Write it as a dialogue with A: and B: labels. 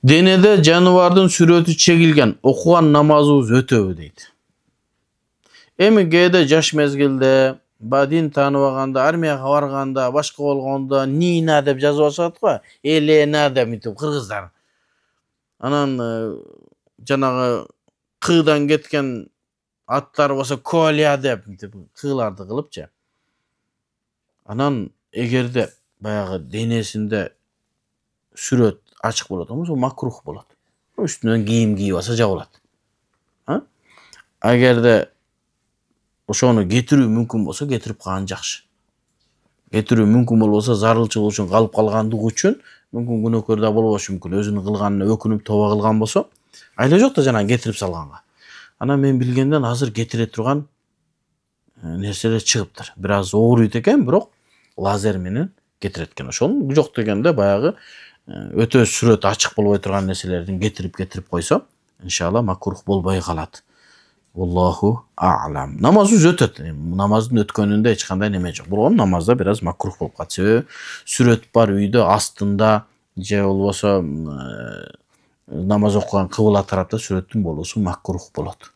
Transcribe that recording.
A: Denede janыбардын сүрөтү чегилген окуган намазыбыз өтөбү дейт. Эми кээде жаш мезгилде дин тааныбаганда, армияга барганда, башка болгондо Нина деп жазып атышат го, Елена деп мынтип кыргыздар. Анан жанагы кыйдан кеткен аттар болсо Коля деп мынтип кыйларды кылыпчы. Анан эгерде баягы денесинде сүрөт ачык болот, ошо макрух болот. Үстүнөн кийим кийип алса жабылат. Агерде ошону кетирүү мүмкүн болсо кетирип калган жакшы. Кетирүү мүмкүн болбосо зарылчылык үчүн калып калгандыгы үчүн мүмкүн күнөөкөр да болбошу мүмкүн. Өзүнүн кылганына өкүнүп тоба кылган болсо, айла жок да жана кетирип салганга. Анан мен билгенден азыр кетире турган нерселер чыгыптыр. Бир аз ооруйт экен, бирок лазер менен кетирет экен. Ошол жок дегенде баягы өтө сүрөт ачык болбой турган нерселердин кетирип койсо, иншалла макрух болбой калат. Wallahu a'lam. Namazыбыз өтөт. Намаздын өткөнүндө эч кандай неме жок. Бул намазда бир аз макрух болуп калат. Сүрөт бар үйдө астында же болбосо намаз окуган кыбла тарапта сүрөттүн болуусу макрух болот.